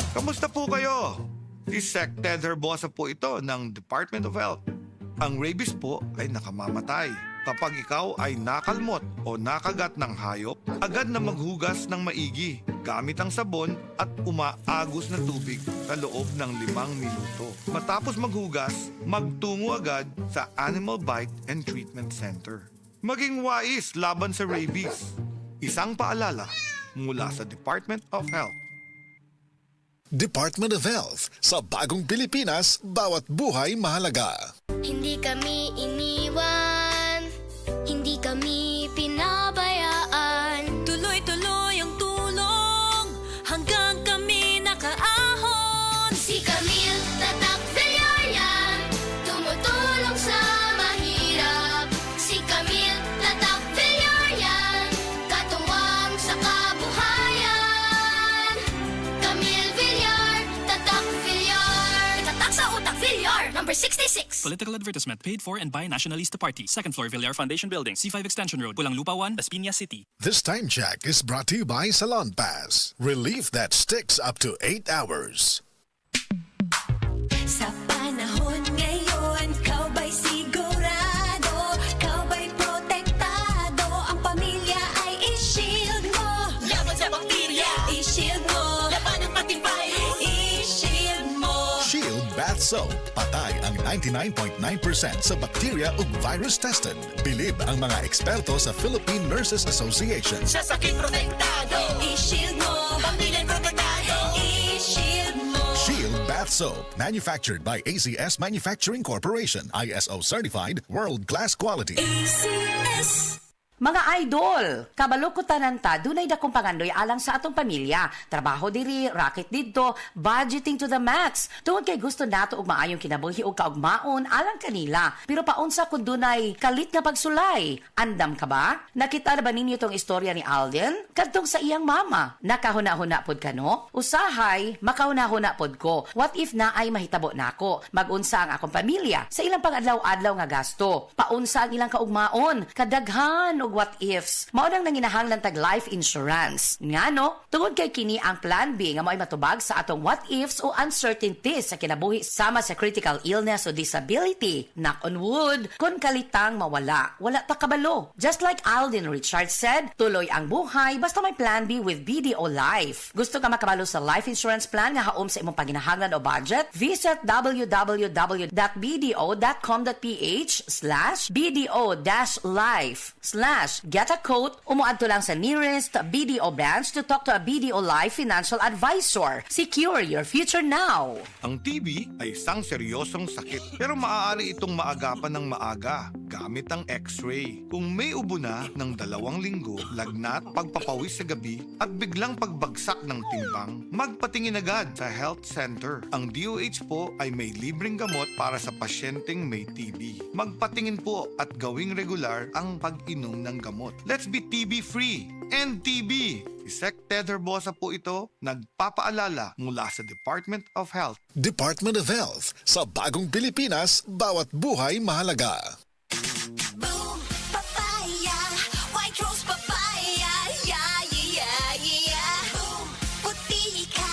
Kamusta po kayo? Si Sec Ted Herbosa po ito ng Department of Health. Ang rabies po ay nakamamatay. Kapag ikaw ay nakalmot o nakagat ng hayop, agad na maghugas ng maigi gamit ang sabon at umaagos na tubig sa loob ng 5 minuto. Matapos maghugas, magtungo agad sa Animal Bite and Treatment Center. Maging wais laban sa rabies. Isang paalala mula sa Department of Health. Department of Health. Sa bagong Pilipinas, bawat buhay mahalaga. Hindi kami iniwan, hindi kami pinabayaan. Tuloy-tuloy ang tulong hanggang kami nakaahon. Si Camille Tatak Villarreal, tumutulong sa mahirap. Si Camille Tatak Villarreal, katuwang sa kabuhayan. Camille Villar, Tatak Villar, Tatak sa utak Villar, number 66. Political advertisement paid for and by Nationalista Party. Second floor, Villar Foundation Building, C5 Extension Road, Pulang Lupa 1, Las Piñas City. This time check is brought to you by Salon Pass. Relief that sticks up to 8 hours. Sa panahon ngayon, kau ba'y sigurado? Kau ba'y protektado? Ang pamilya ay i-shield mo. Laban sa bakterya, i-shield mo. Laban ng matibay, i-shield mo. Shield Bath Soap. Patay ang 99.9% sa bacteria ug virus tested. Bilib ang mga eksperto sa Philippine Nurses Association. Sa sakit protektado, i-shield mo. Pamilya protektado, i-shield mo. Shield Bath Soap. Manufactured by ACS Manufacturing Corporation. ISO certified, world-class quality. ACS. Mga idol, kabalo ko tanan ta, dunay dakong pangandoy alang sa atong pamilya. Trabaho diri, racket didto, budgeting to the max. Tungod kay gusto nato og maayong kinabuhi og kaugmaon alang kanila. Pero paunsa kun dunay kalit nga pagsulay. Andam ka ba? Nakita na ba ninyo tong istorya ni Alden? Kadtong sa iyang mama. Nakahuna-huna pod ka no? Usahay, makahuna-huna pod ko. What if na ay mahitabo nako? Magunsa ang akong pamilya sa ilang pang-adlaw-adlaw nga gasto. Paunsa ang ilang kaugmaon, kadaghan og what ifs. Mao nang nanginahanglan tag life insurance. Ngano, tungod kay kini ang plan B nga mo'y matubag sa atong what ifs o uncertainties sa kinabuhi sama sa critical illness o disability. Knock on wood, kun kalitang mawala, wala ta kabalo. Just like Alden Richards said, tuloy ang buhay basta may plan B with BDO Life. Gusto ka makabalo sa life insurance plan nga haom sa imong panginahanglan o budget? Visit www.bdo.com.ph/BDO-life/get a quote. Umuadto lang sa nearest BDO branch to talk to a BDO Life financial advisor. Secure your future now. Ang TB ay isang seryosong sakit pero maaari itong maagapan ng maaga gamit ang X-ray. Kung may ubo na ng 2 linggo, lagnat, pagpapawis sa gabi at biglang pagbagsak ng timbang, magpatingin agad sa health center. Ang DOH po ay may libreng gamot para sa pasyenteng may TB. Magpatingin po at gawing regular ang pag-inom ng gamot. Let's be TB free and TB. Si Sec Ted Herbosa po ito, nagpapaalala mula sa Department of Health. Department of Health. Sa bagong Pilipinas, bawat buhay mahalaga. Boom, papaya, white rose papaya, yeah, yeah, yeah. Boom, puti ka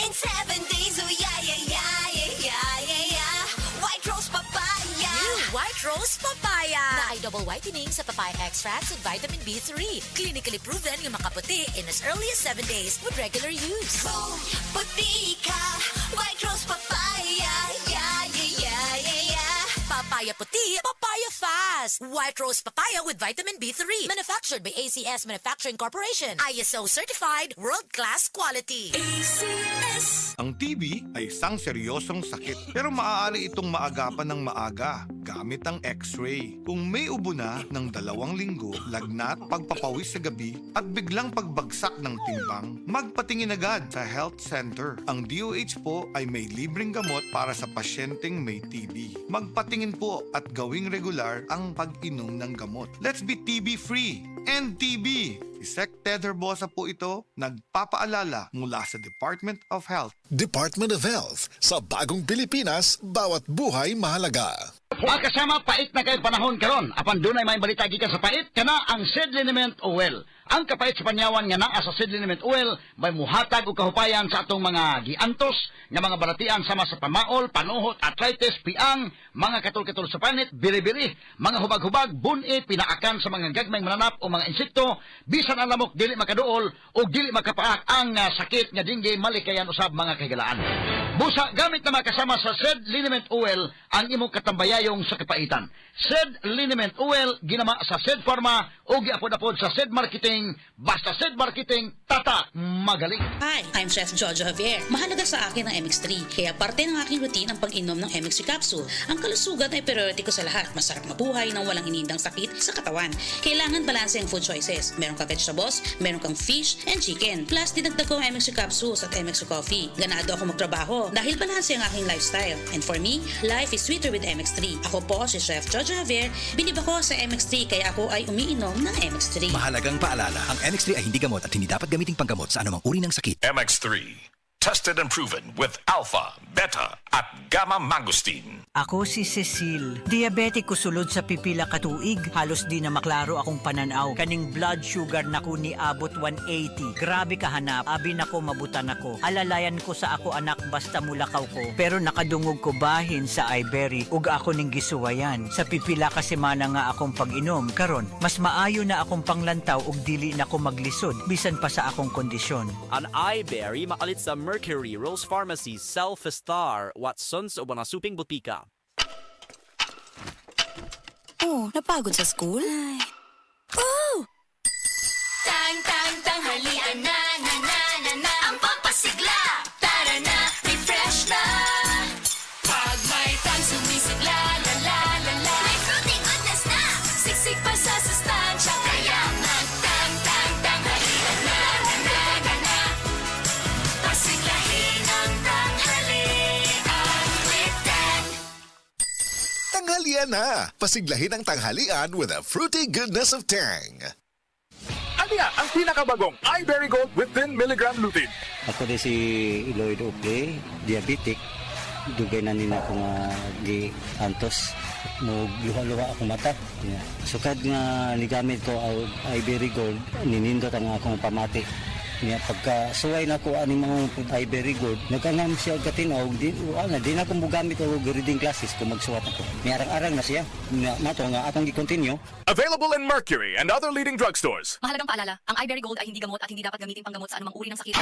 in 7 days, oh yeah, yeah, yeah, yeah, yeah, yeah. White rose papaya. New White Rose Papaya na ay double whitening sa papaya extracts with vitamin B3. Clinically proven yung makaputi in as early as 7 days with regular use. Boom, puti ka, white rose papaya, yeah, yeah, yeah, yeah, yeah. Papaya puti, papaya fast. White Rose Papaya with vitamin B3. Manufactured by ACS Manufacturing Corporation. ISO certified, world-class quality. ACS. Ang TB ay isang seryosong sakit pero maaari itong maagapan ng maaga gamit ang X-ray. Kung may ubo na ng 2 linggo, lagnat, pagpapawis sa gabi at biglang pagbagsak ng timbang, magpatingin agad sa health center. Ang DOH po ay may libreng gamot para sa pasyenteng may TB. Magpatingin po at gawing regular ang pag-inom ng gamot. Let's be TB free and TB. Si Sec Ted Herbosa po ito, nagpapaalala mula sa Department of Health. Department of Health. Sa bagong Pilipinas, bawat buhay mahalaga. Mga kasama, pait na kayo panahon karon. Apan dunay may balita gikan sa pait, kana ang seed liniment oil. Ang kapait sa panyawan nga naa sa seed liniment oil may muhatag og kahupayan sa atong mga giantos nga mga balatian sama sa pamaol, panuhot, arthritis, piang, mga katol-katol sa panit, biri-biri, mga hubag-hubag, bunit, pinaakan sa mga gagmayng mananap o mga insekto, bisan ang lamok dili makaduol o dili makapaak ang sakit nga dingge malikayan usab mga kahigalaan. Busa gamit na makasama sa seed liniment oil ang imong katambayayong sa kapaitan. Seed liniment oil ginama sa Seed Pharma o giapod-apod sa Seed Marketing. Basta Seed Marketing, tata magaling. Hi, I'm Chef Jojo Javier. Mahalaga sa akin ang MX3, kaya parte ng aking routine ang pag-inom ng MX3 capsule. Ang kalusugan ay priority ko sa lahat. Masarap mabuhay nang walang inindang sakit sa katawan. Kailangan balanse ang food choices. Meron kang vegetables, meron kang fish and chicken. Plus, dinagdag ko ang MX3 capsules at MX3 coffee. Ganado ako magtrabaho dahil balanse ang aking lifestyle. And for me, life is sweeter with MX3. Ako po si Chef Jojo Javier. Binib ako sa MX3 kaya ako ay umiinom ng MX3. Mahalagang paalala, ang MX3 ay hindi gamot at hindi dapat gamiting panggamot sa anumang uri ng sakit. MX3. Tested and proven with alpha, beta, at gamma mangosteen. Ako si Cecil. Diabetic ko sulod sa pipila katuig. Halos di na maklaro akong pananaw. Kaning blood sugar nako ni abot 180. Grabe kahanap. Abi nako mabutan ako. Alalayan ko sa ako anak basta mulakaw ko. Pero nakadungog ko bahin sa iBerry ug ako ning gisuwayan. Sa pipila ka semana nga akong pag-inom. Karon, mas maayo na akong panglantaw ug dili na ko maglisod bisan pa sa akong kondisyon. Ang iBerry makalit sa Mercury, Rose Pharmacy, Self-Star, Watsons o mga suping butika. Oh, napagod sa school? Oh! Tanghalian na, na, na, na, na. Ang pampasigla, tara na, refresh na. Pag may tang sumisigla, la, la, la, la. May fruity goodness na, siksik pa sa sustansya. Kaya tanghalian na, na, na, na, na. Pasiglahin ang tanghalian with Dan. Tanghalian na! Pasiglahin ang tanghalian with a fruity goodness of Tang. Ano nga ang pinakabagong iBerry Gold with 10 mg lutein? Ako din si Eloyd Ople, diabetic. Dugay na nila ako nga di antos. Luha-luha ako mata. Sukad nga nigamit ko ang iBerry Gold, ninindot ang akong pamati. Pagka suway na ko aning mga iBerry Gold, nagkanam siya katinaw, di na akong bugamit o reading classes kung magsuwat ako. May arang-arang na siya. Mato nga atong i-continue. Available in Mercury and other leading drugstores. Mahalagang paalala, ang iBerry Gold ay hindi gamot at hindi dapat gamitin panggamot sa anumang uri ng sakit.